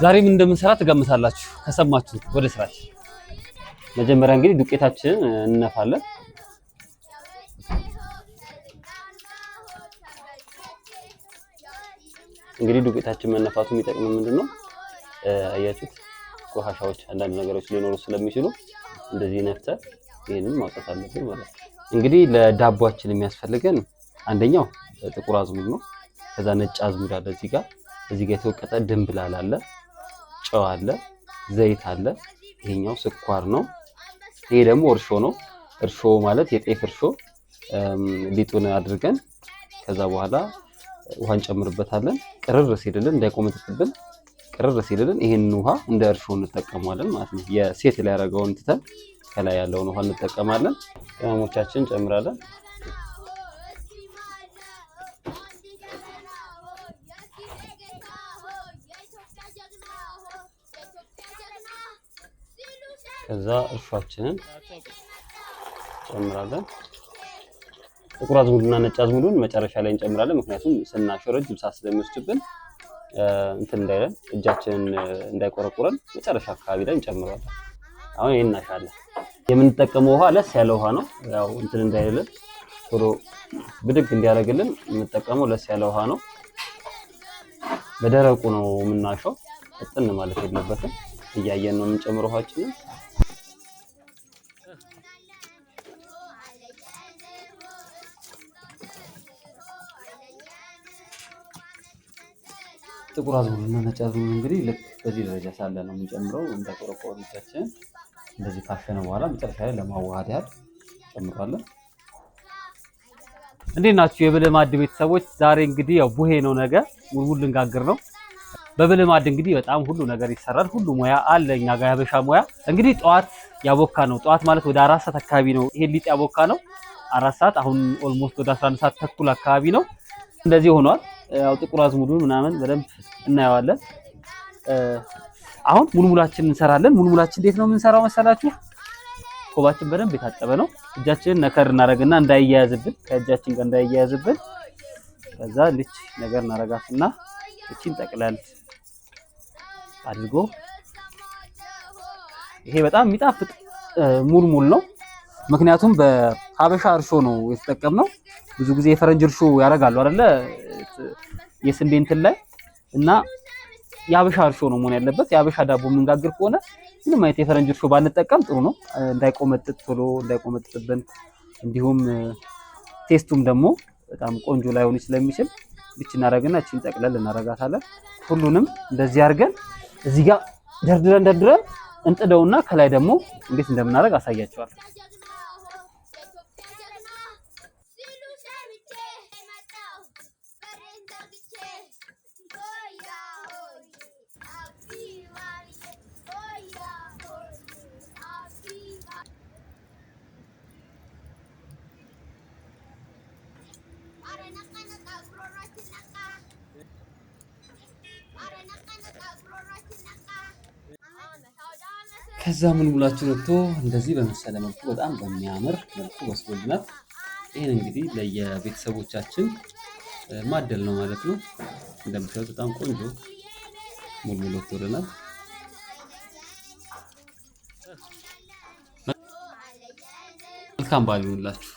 ዛሬ ምን እንደምንሰራ ትገምታላችሁ? ከሰማችሁ ወደ ስራችን መጀመሪያ እንግዲህ ዱቄታችንን እንነፋለን። እንግዲህ ዱቄታችን መነፋቱ የሚጠቅመው ምንድነው? አያችሁት ቆሻሻዎች አንዳንድ ነገሮች ሊኖሩ ስለሚችሉ እንደዚህ ነፍተን ይሄንን ማውጣት አለብን ማለት ነው። እንግዲህ ለዳቦአችን የሚያስፈልገን አንደኛው ጥቁር አዝሙድ ነው። ከዛ ነጭ አዝሙድ አለ እዚህ ጋር የተወቀጠ ድንብላል አለ፣ ጨው አለ፣ ዘይት አለ። ይሄኛው ስኳር ነው። ይሄ ደግሞ እርሾ ነው። እርሾ ማለት የጤፍ እርሾ ሊጡን አድርገን ከዛ በኋላ ውሃ እንጨምርበታለን። ቅርር ሲልልን እንዳይቆመጥጥብን ቅርር ሲልልን ይሄንን ውሃ እንደ እርሾ እንጠቀማለን ማለት ነው። የሴት ላይ ያደረገውን ትተን ከላይ ያለውን ውሃ እንጠቀማለን። ቅመሞቻችን እንጨምራለን። ከዛ እርሾአችንን እንጨምራለን። ጥቁር አዝሙድና ነጭ አዝሙዱን መጨረሻ ላይ እንጨምራለን። ምክንያቱም ስናሸው ረጅም ሰዓት ስለሚወስድብን እንትን እንዳይለን እጃችንን እንዳይቆረቁረን መጨረሻ አካባቢ ላይ እንጨምራለን። አሁን ይሄን እናሻለን። የምንጠቀመው ውሃ ለስ ያለ ውሃ ነው። ያው እንትን እንዳይለን ቶሎ ብድግ እንዲያደርግልን የምንጠቀመው ለስ ያለ ውሃ ነው። በደረቁ ነው የምናሸው። እጥን ማለት የለበትም። እያየን ነው የምንጨምረው ውሃችንን። ጥቁር አዝሙድና ነጭ አዝሙድ እንግዲህ ልክ በዚህ ደረጃ ሳለ ነው የምንጨምረው። እንደቆረቆሩ እጃችን እንደዚህ ካሸነ በኋላ መጨረሻ ላይ ለማዋሃድ ያህል ጨምራለን። እንዴት ናችሁ የብልህ ማዕድ ቤተሰቦች? ዛሬ እንግዲህ ያው ቡሄ ነው፣ ነገ ሙልሙል ልንጋግር ነው። በብልህ ማዕድ እንግዲህ በጣም ሁሉ ነገር ይሰራል። ሁሉ ሙያ አለ እኛ ጋር ያበሻ ሙያ። እንግዲህ ጠዋት ያቦካ ነው። ጠዋት ማለት ወደ 4 ሰዓት አካባቢ ነው ይሄ ሊጥ ያቦካ ነው። 4 ሰዓት አሁን ኦልሞስት ወደ 11 ሰዓት ተኩል አካባቢ ነው እንደዚህ ሆኗል። ያው ጥቁር አዝሙዱን ምናምን በደንብ እናየዋለን። አሁን ሙልሙላችን እንሰራለን። ሙልሙላችን እንዴት ነው የምንሰራው መሰላችሁ? ኮባችን በደንብ የታጠበ ነው። እጃችንን ነከር እናደርግና እንዳይያያዝብን ከእጃችን ጋር እንዳይያያዝብን ከዛ ልጅ ነገር እናረጋትና እቺን ጠቅላል አድርጎ ይሄ በጣም የሚጣፍጥ ሙልሙል ነው። ምክንያቱም በሀበሻ እርሾ ነው የተጠቀምነው። ብዙ ጊዜ የፈረንጅ እርሾ ያደርጋሉ አይደለ? የስንዴ እንትን ላይ እና የሀበሻ እርሾ ነው መሆን ያለበት። የሀበሻ ዳቦ የምንጋግር ከሆነ ምንም አይነት የፈረንጅ እርሾ ባንጠቀም ጥሩ ነው። እንዳይቆመጥጥ ቶሎ እንዳይቆመጥጥብን፣ እንዲሁም ቴስቱም ደግሞ በጣም ቆንጆ ላይሆን ስለሚችል ብቻ እናረጋግና እቺን ጠቅለል እናረጋታለን። ሁሉንም እንደዚህ አድርገን እዚህ ጋር ደርድረን እንጥደውና ከላይ ደግሞ እንዴት እንደምናደርግ አሳያችኋለሁ። ከዛ ሙልሙላችን ወጥቶ እንደዚህ በመሰለ መልኩ በጣም በሚያምር መልኩ ወስዶልናል። ይሄን እንግዲህ ለየቤተሰቦቻችን ማደል ነው ማለት ነው። እንደምታዩት በጣም ቆንጆ ሙልሙል ወጥቶልናል። መልካም በዓል ይሁንላችሁ።